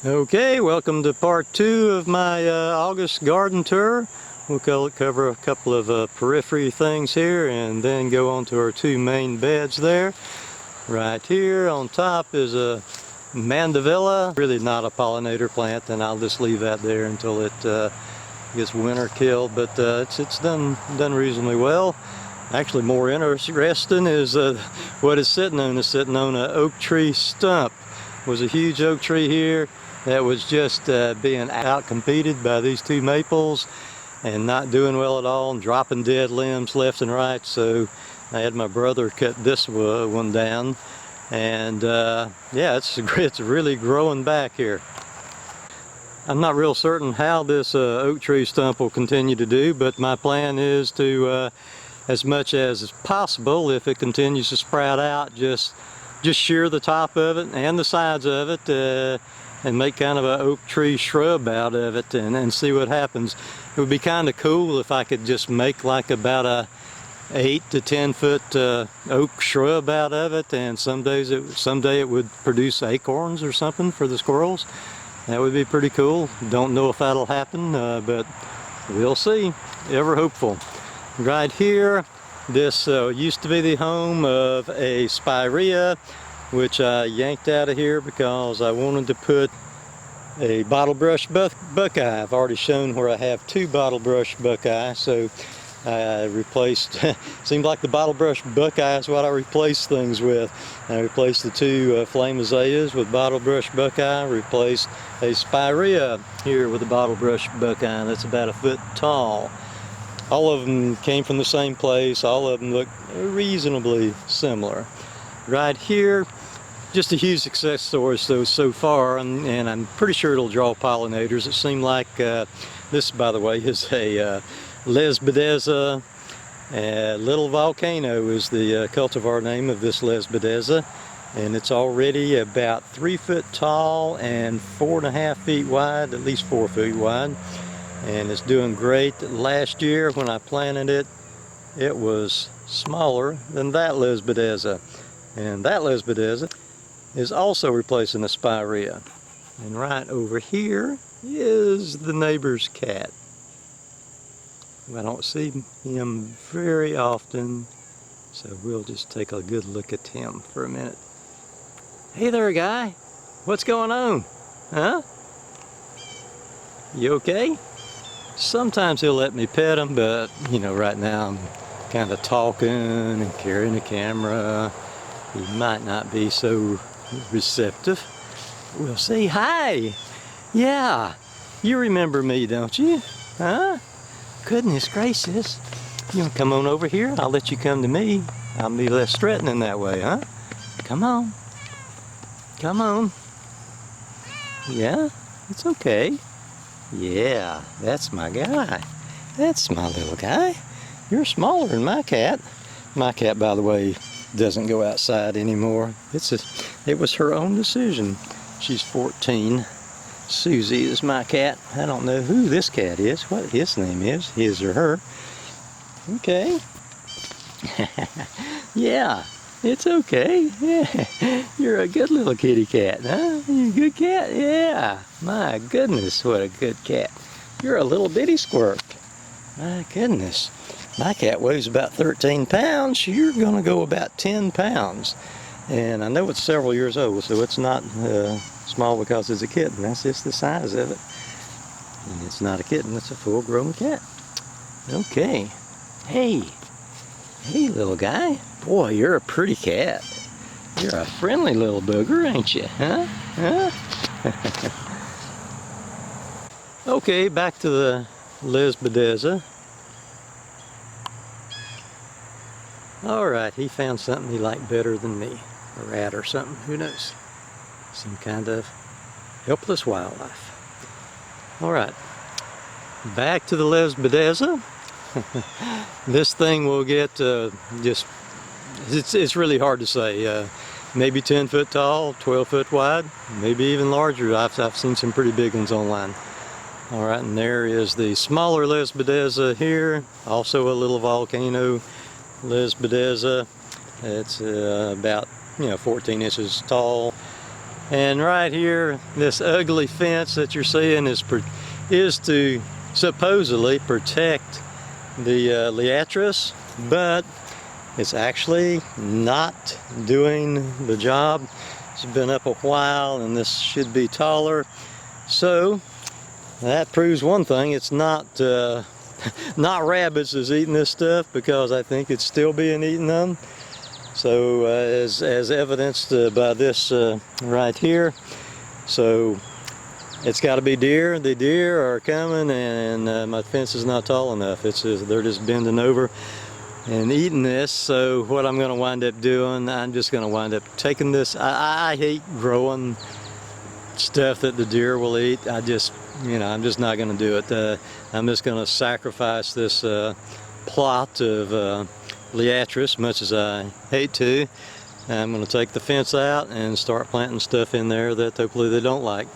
Okay, welcome to part 2 of my August garden tour. We'll cover a couple of periphery things here and then go on to our 2 main beds there. Right here on top is a mandevilla, really not a pollinator plant, and I'll just leave that there until it gets winter killed, but it's done reasonably well. Actually, more interesting is what it's sitting on. It's sitting on an oak tree stump. It was a huge oak tree here that was just being out-competed by these 2 maples and not doing well at all and dropping dead limbs left and right. So I had my brother cut this one down, and yeah, it's really growing back here. I'm not real certain how this oak tree stump will continue to do, but my plan is to, as much as possible, if it continues to sprout out, just shear the top of it and the sides of it and make kind of an oak tree shrub out of it and see what happens. It would be kind of cool if I could just make like about a 8 to 10 foot oak shrub out of it, and someday it would produce acorns or something for the squirrels. That would be pretty cool. Don't know if that'll happen, but we'll see. Ever hopeful. Right here, this used to be the home of a Spirea, which I yanked out of here because I wanted to put a Bottlebrush Buckeye. I've already shown where I have 2 Bottlebrush Buckeye, so I replaced, seemed like the Bottlebrush Buckeye is what I replaced things with. I replaced the 2 flame azaleas with Bottlebrush Buckeye, replaced a Spirea here with a Bottlebrush Buckeye that's about 1 foot tall. All of them came from the same place. All of them look reasonably similar. Right here, just a huge success story so far, and I'm pretty sure it'll draw pollinators. It seemed like this, by the way, is a Lesbideza. Little Volcano is the cultivar name of this Lesbideza, and it's already about 3 foot tall and 4.5 feet wide, at least 4 feet wide, and it's doing great. Last year when I planted it, it was smaller than that Lesbideza, and that Lesbideza is also replacing the Spirea. And right over here is the neighbor's cat. I don't see him very often, so we'll just take a good look at him for a minute. Hey there, guy. What's going on? Huh? You okay? Sometimes he'll let me pet him, but you know, right now I'm kind of talking and carrying the camera. He might not be so receptive. We'll see. Hi! Yeah, you remember me, don't you? Huh? Goodness gracious. You want to come on over here? I'll let you come to me. I'll be less threatening that way, huh? Come on. Come on. Yeah, it's okay. Yeah, that's my guy. That's my little guy. You're smaller than my cat. My cat, by the way, doesn't go outside anymore. It was her own decision. She's 14. Susie is my cat. I don't know who this cat is, what his name is, his or her. Okay. Yeah, it's okay. Yeah. You're a good little kitty cat, huh? You a good cat? Yeah. My goodness, what a good cat. You're a little bitty squirt. My goodness. My cat weighs about 13 pounds. You're going to go about 10 pounds. And I know it's several years old, so it's not small because it's a kitten. That's just the size of it. And it's not a kitten, it's a full-grown cat. Okay. Hey. Hey, little guy. Boy, you're a pretty cat. You're a friendly little booger, ain't you? Huh? Huh? Okay, back to the Lesbideza. Alright, he found something he liked better than me. A rat or something, who knows? Some kind of helpless wildlife. Alright, back to the Lesbideza. This thing will get it's really hard to say. Maybe 10 foot tall, 12 foot wide, maybe even larger. I've seen some pretty big ones online. Alright, and there is the smaller Lesbideza here, also a little Volcano Lesbideza. It's about 14 inches tall, And right here, this ugly fence that you're seeing is to supposedly protect the liatris, but it's actually not doing the job. It's been up a while and this should be taller. So that proves one thing, it's not not rabbits is eating this stuff, because I think it's still being eaten on. So as evidenced by this right here. So it's got to be deer. The deer are coming, and my fence is not tall enough. They're just bending over and eating this. So what I'm going to wind up doing, I'm just going to wind up taking this. I hate growing stuff that the deer will eat. I'm just not going to do it. I'm just going to sacrifice this plot of liatris, much as I hate to. I'm going to take the fence out and start planting stuff in there that hopefully they don't like,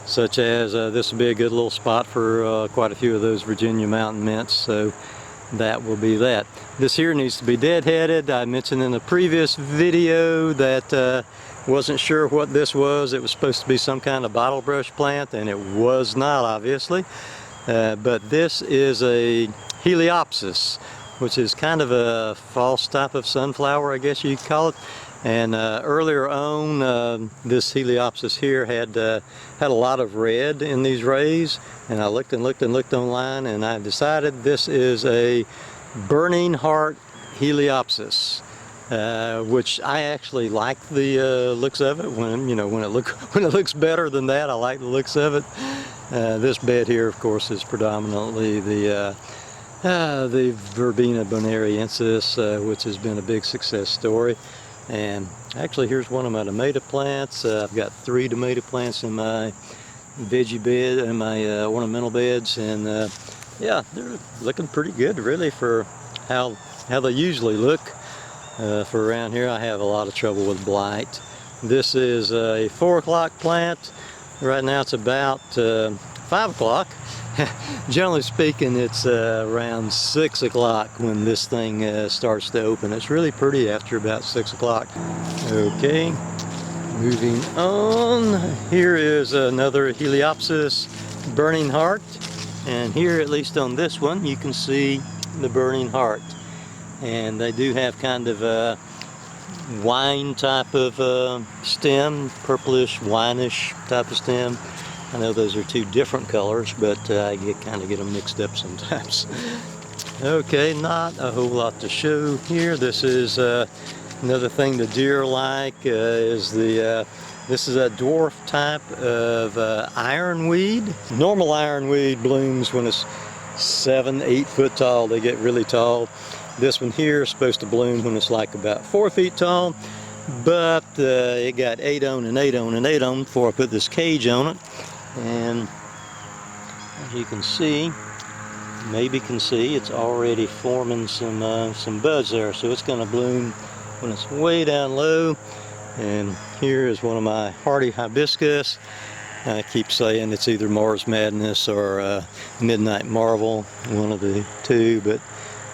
such as this will be a good little spot for quite a few of those Virginia mountain mints. So that will be that. This here needs to be deadheaded. I mentioned in a previous video that wasn't sure what this was. It was supposed to be some kind of bottlebrush plant, and it was not, obviously. But this is a Heliopolis, which is kind of a false type of sunflower, I guess you could call it. And earlier on, this Heliopolis here had a lot of red in these rays, and I looked and looked and looked online, and I decided this is a burning heart Heliopolis, which I actually like the looks of it. When it looks better than that, I like the looks of it. This bed here, of course, is predominantly the Verbena bonariensis, which has been a big success story. And actually, here's one of my tomato plants. I've got 3 tomato plants in my veggie bed and my ornamental beds, and yeah, they're looking pretty good, really, for how they usually look. For around here, I have a lot of trouble with blight. This is a 4 o'clock plant. Right now, it's about 5 o'clock. Generally speaking, it's around 6 o'clock when this thing starts to open. It's really pretty after about 6 o'clock. Okay, moving on. Here is another Heliopolis burning heart. And here, at least on this one, you can see the burning heart. And they do have kind of a wine type of stem, purplish, wineish type of stem. I know those are 2 different colors, but I kind of get them mixed up sometimes. Okay, not a whole lot to show here. This is another thing the deer like is this is a dwarf type of ironweed. Normal ironweed blooms when it's 7-8 foot tall. They get really tall. This one here is supposed to bloom when it's like about 4 feet tall, but it got 8 on and 8 on and 8 on before I put this cage on it. And as you can see, it's already forming some buds there. So it's going to bloom when it's way down low. And here is one of my hardy hibiscus. I keep saying it's either Mars Madness or Midnight Marvel, one of the 2, but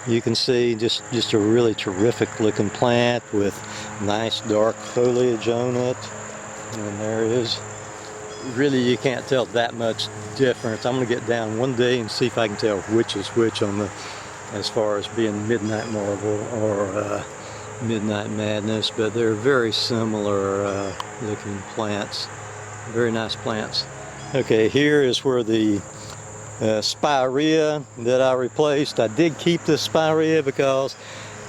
you can see just a really terrific looking plant with nice dark foliage on it. And there is, really you can't tell that much difference. I'm going to get down one day and see if I can tell which is which as far as being Midnight Marvel or Midnight Madness, but they're very similar looking plants. Very nice plants. Okay, here is where the Spirea that I replaced. I did keep this Spirea because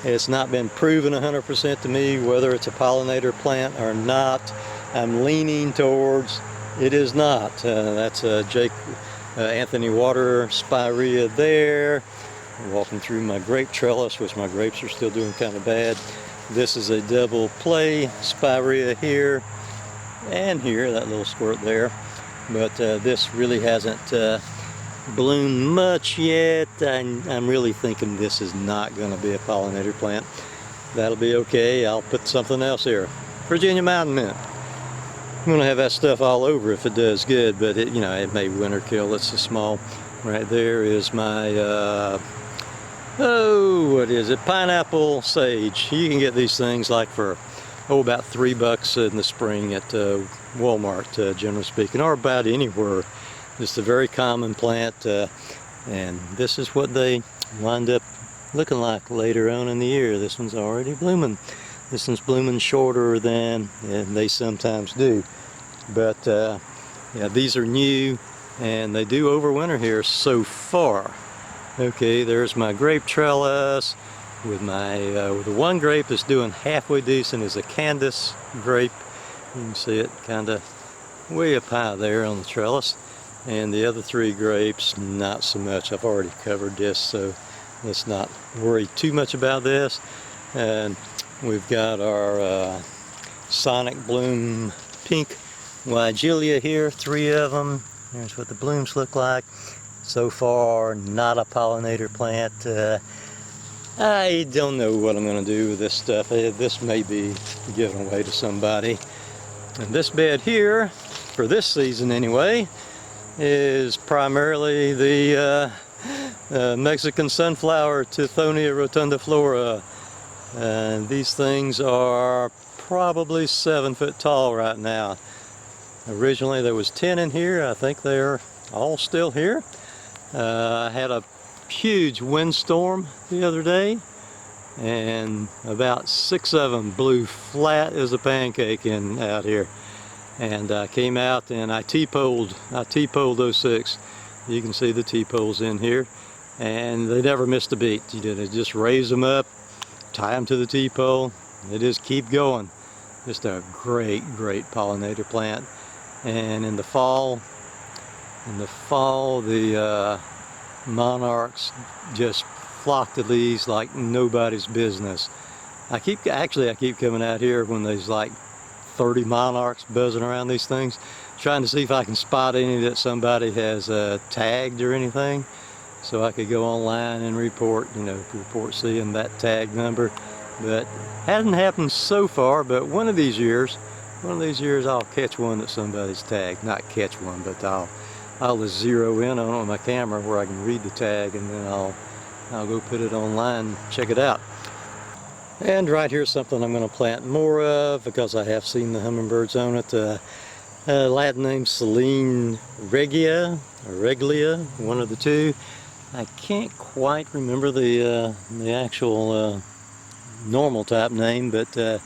it's not been proven 100% to me whether it's a pollinator plant or not. I'm leaning towards it is not. That's Anthony Water Spirea there. I'm walking through my grape trellis, which my grapes are still doing kind of bad. This is a double play Spirea here and here, that little squirt there. But this really hasn't bloomed much yet. I'm really thinking this is not going to be a pollinator plant. That'll be okay. I'll put something else here. Virginia Mountain Mint. I'm going to have that stuff all over if it does good, but it may winter kill. It's a small. Right there is my what is it? Pineapple sage. You can get these things like for about $3 in the spring at Walmart, generally speaking, or about anywhere. Just a very common plant, and this is what they wind up looking like later on in the year. This one's already blooming. This one's blooming shorter than they sometimes do. But yeah, these are new, and they do overwinter here so far. Okay, there's my grape trellis with my with the one grape that's doing halfway decent is a Candace Grape. You can see it kind of way up high there on the trellis, and the other 3 grapes not so much. I've already covered this, so let's not worry too much about this. And we've got our Sonic Bloom Pink Weigelia here, 3 of them. Here's what the blooms look like. So far, not a pollinator plant. I don't know what I'm going to do with this stuff. This may be given away to somebody. And this bed here, for this season anyway, is primarily the Mexican sunflower, Tithonia rotundiflora. And these things are probably 7 foot tall right now. Originally there was 10 in here. I think they're all still here. I had a huge windstorm the other day, and about 6 of them blew flat as a pancake out here. And I came out and I T-poled those 6. You can see the T-poles in here, and they never missed a beat. You did it, just raise them up, tie them to the T-pole, they just keep going. Just a great pollinator plant. And in the fall the monarchs just flock to these like nobody's business. I keep coming out here when there's like 30 monarchs buzzing around these things, trying to see if I can spot any that somebody has tagged or anything, so I could go online and report seeing that tag number. But hasn't happened so far. But one of these years I'll catch one that somebody's tagged. Not catch one, but I'll just zero in on it with my camera where I can read the tag, and then I'll go put it online, check it out. And right here's something I'm going to plant more of, because I have seen the Hummingbird Zone at the Latin name Selene Regia, or Reglia, one of the two. I can't quite remember the actual normal type name, but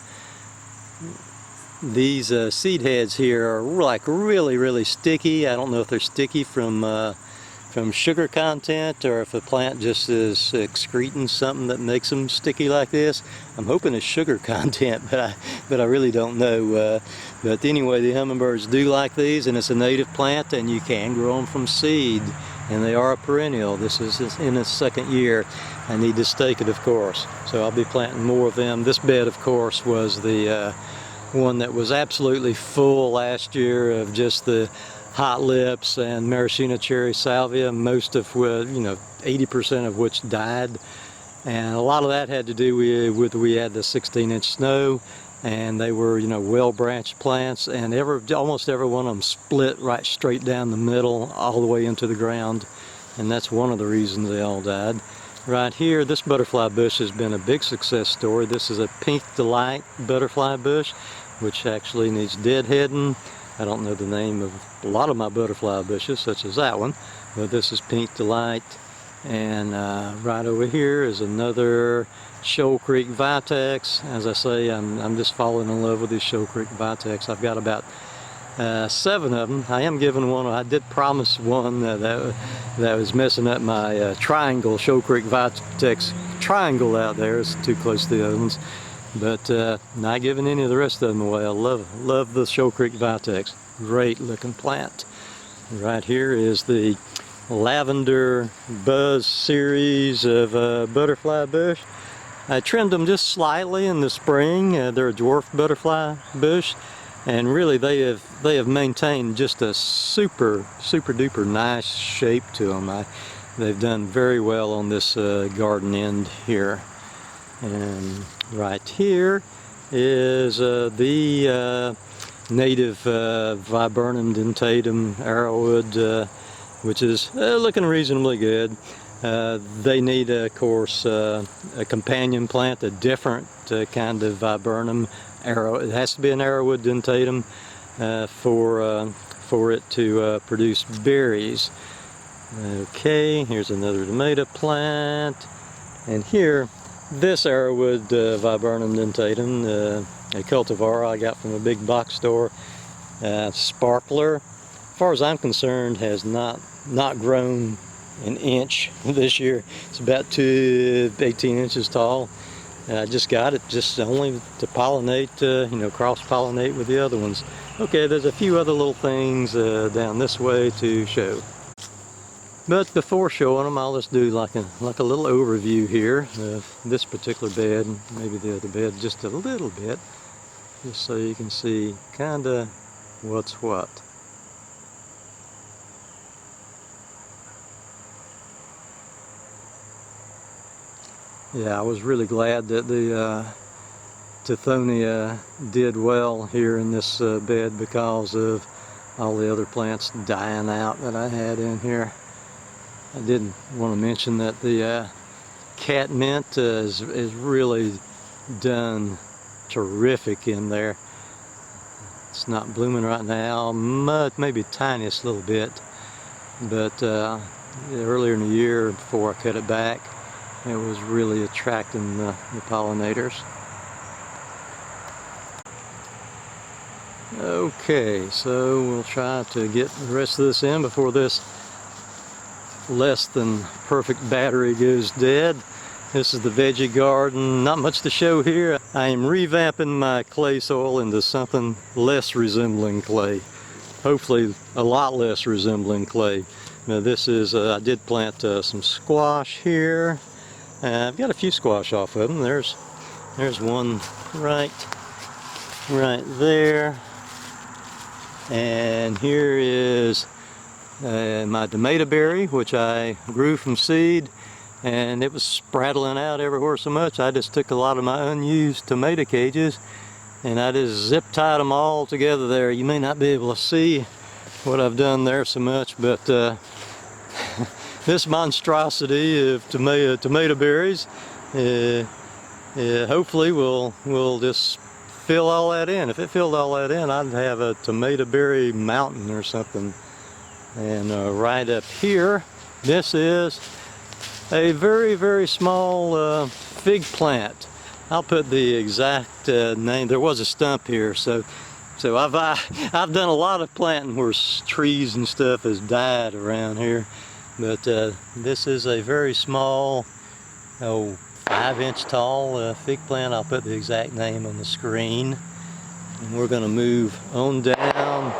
these seed heads here are like really sticky. I don't know if they're sticky from sugar content, or if the plant just is excreting something that makes them sticky like this. I'm hoping it's sugar content, but I really don't know. But anyway, the hummingbirds do like these, and it's a native plant, and you can grow them from seed, and they are a perennial. This is in its 2nd year. I need to stake it, of course, so I'll be planting more of them. This bed, of course, was the one that was absolutely full last year of just the hot lips and maraschino cherry salvia, most of which, 80% of which died. And a lot of that had to do with we had the 16-inch snow, and they were, well-branched plants, and almost every one of them split right straight down the middle all the way into the ground, and that's one of the reasons they all died. Right here, this butterfly bush has been a big success story. This is a Pink Delight butterfly bush, which actually needs deadheading. I don't know the name of a lot of my butterfly bushes, such as that one, but this is Pink Delight. And right over here is another Shoal Creek Vitex. As I say, I'm just falling in love with these Shoal Creek Vitex. I've got about 7 of them. I am giving one. I did promise one that was messing up my triangle, Shoal Creek Vitex triangle out there. It's too close to the other ones. But not giving any of the rest of them away. I love the Shoal Creek Vitex. Great looking plant. Right here is the Lavender Buzz series of butterfly bush. I trimmed them just slightly in the spring. They're a dwarf butterfly bush, and really they have maintained just a super duper nice shape to them. They've done very well on this garden end here. And right here is the native Viburnum dentatum arrowwood, which is looking reasonably good. They need, of course, a companion plant, a different kind of Viburnum It has to be an arrowwood dentatum for it to produce berries. Okay, here's another tomato plant, and here, this arrowwood viburnum dentatum, a cultivar I got from a big box store, sparkler, as far as I'm concerned, has not grown an inch this year. It's about 18 inches tall. I just got it just only to pollinate, cross-pollinate with the other ones. Okay, there's a few other little things down this way to show. But before showing them, I'll just do like a little overview here of this particular bed, maybe the other bed just a little bit, just so you can see kind of what's what. Yeah, I was really glad that the Tithonia did well here in this bed because of all the other plants dying out that I had in here. I did want to mention that the catmint is really done terrific in there. It's not blooming right now, maybe tiniest little bit, but earlier in the year, before I cut it back, it was really attracting the pollinators. Okay, so we'll try to get the rest of this in before this less than perfect battery goes dead. This is the Veggie Garden. Not much to show here. I am revamping my clay soil into something less resembling clay. Hopefully a lot less resembling clay. Now this is, I did plant some squash here. I've got a few squash off of them. There's one right there. And here is my tomato berry, which I grew from seed, and it was sprattling out everywhere so much. I just took a lot of my unused tomato cages and I just zip tied them all together there. You may not be able to see what I've done there so much, but this monstrosity of tomato berries hopefully will just fill all that in. If it filled all that in, I'd have a tomato berry mountain or something. And right up here, this is a very, very small fig plant. I'll put the exact name. There was a stump here, so I've done a lot of planting where trees and stuff has died around here. But this is a very small, 5-inch tall fig plant. I'll put the exact name on the screen. And we're going to move on down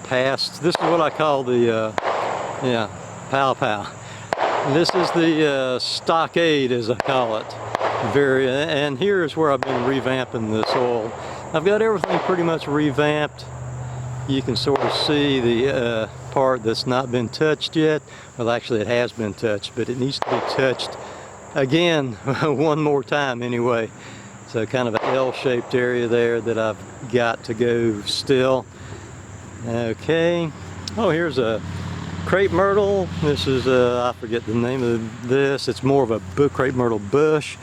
past. This is what I call the pow pow. This is the stockade, as I call it. And here is where I've been revamping the soil. I've got everything pretty much revamped. You can sort of see the part that's not been touched yet. Well, actually it has been touched, but it needs to be touched again one more time anyway. So kind of an L-shaped area there that I've got to go still. Okay. Oh, here's a Crepe Myrtle. This is I forget the name of this. It's more of a Crepe Myrtle bush.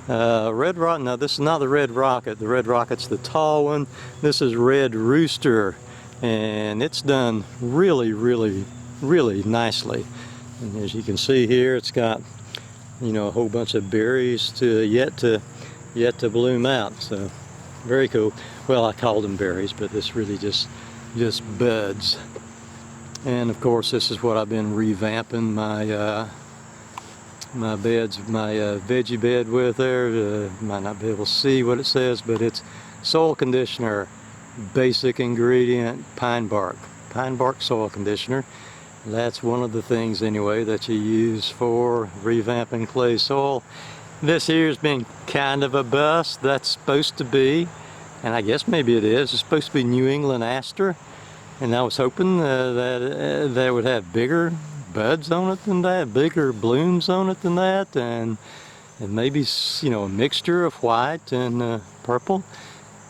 Red Rocket. No, this is not the Red Rocket. The Red Rocket's the tall one. This is Red Rooster, and it's done really, really, really nicely. And as you can see here, it's got a whole bunch of berries yet to bloom out. So very cool. Well, I called them berries, but this really just buds. And of course, this is what I've been revamping my my veggie bed with there. Might not be able to see what it says, but it's soil conditioner, basic ingredient, pine bark soil conditioner. That's one of the things anyway that you use for revamping clay soil. This here's been kind of a bust. That's supposed to be, and I guess maybe it is, it's supposed to be New England Aster, and I was hoping that they would have bigger buds on it than that, bigger blooms on it than that, and maybe a mixture of white and purple.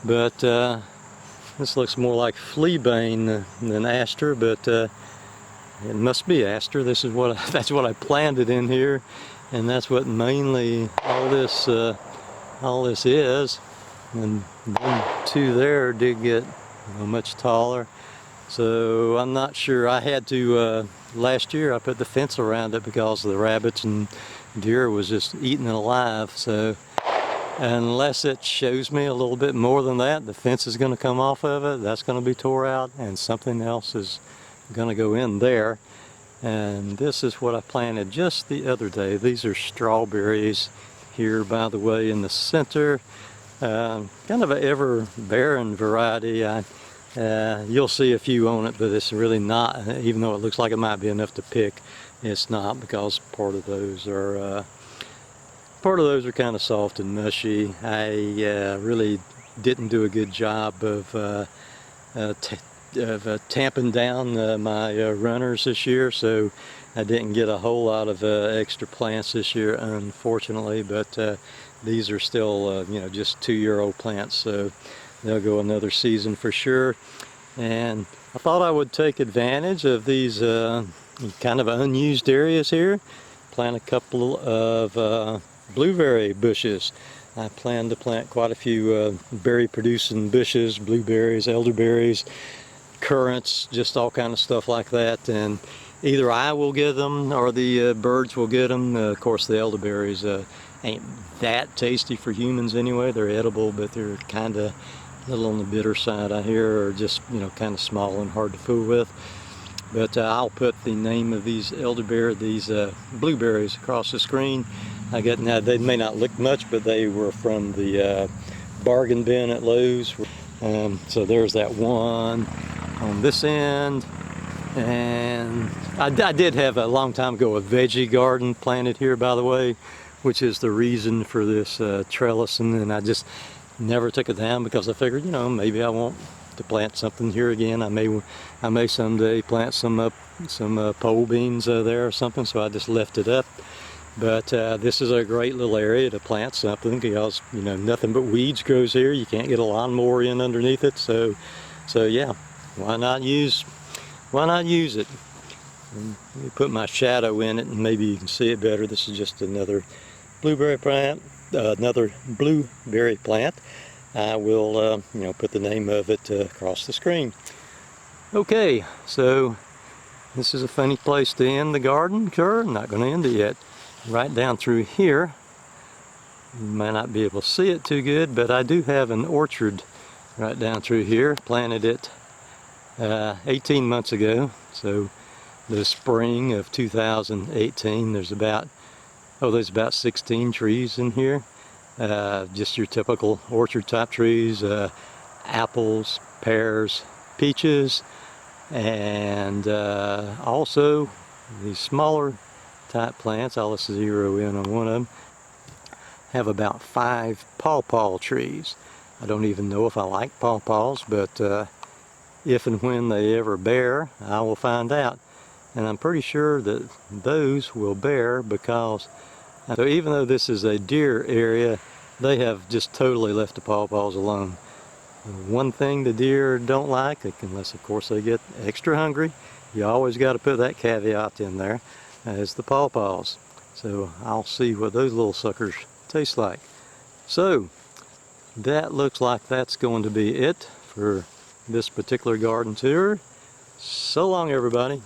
But this looks more like fleabane than aster, but it must be aster. This is that's what I planted in here, and that's what mainly all this is. And then two there did get much taller. So I'm not sure. I had to, last year I put the fence around it because the rabbits and deer was just eating it alive. So unless it shows me a little bit more than that, the fence is going to come off of it, that's going to be tore out, and something else is going to go in there. And this is what I planted just the other day. These are strawberries here, by the way, in the center. Kind of an ever-bearing variety. You'll see a few on it, but it's really not, even though it looks like it might be enough to pick, it's not, because part of those are kind of soft and mushy. I really didn't do a good job of tamping down my runners this year, so I didn't get a whole lot of extra plants this year, unfortunately. But these are still just 2-year-old plants, so they'll go another season for sure. And I thought I would take advantage of these kind of unused areas here, plant a couple of blueberry bushes. I plan to plant quite a few berry producing bushes, blueberries, elderberries, currants, just all kind of stuff like that. And either I will get them or the birds will get them. Of course, the elderberries ain't that tasty for humans anyway. They're edible, but they're kind of a little on the bitter side, I hear, or just kind of small and hard to fool with. But I'll put the name of these blueberries across the screen. Now they may not look much, but they were from the bargain bin at Lowe's. So there's that one on this end. And I did have a long time ago a veggie garden planted here, by the way, which is the reason for this trellising, and I just never took it down because I figured, maybe I want to plant something here again. I may someday plant some pole beans there or something, so I just left it up. But this is a great little area to plant something because nothing but weeds grows here. You can't get a lawnmower in underneath it, so yeah, why not use it? And let me put my shadow in it and maybe you can see it better. This is just another blueberry plant. I will put the name of it across the screen. Okay, so this is a funny place to end the garden tour. I'm not going to end it yet. Right down through here, you might not be able to see it too good, but I do have an orchard right down through here. Planted it 18 months ago, so the spring of 2018. There's about 16 trees in here, just your typical orchard type trees, apples, pears, peaches, and also these smaller type plants. I'll just zero in on one of them. Have about 5 pawpaw trees. I don't even know if I like pawpaws, but if and when they ever bear, I will find out. And I'm pretty sure that those will bear because, so even though this is a deer area, they have just totally left the pawpaws alone. One thing the deer don't like, unless of course they get extra hungry, you always got to put that caveat in there, is the pawpaws. So I'll see what those little suckers taste like. So that looks like that's going to be it for this particular garden tour. So long, everybody.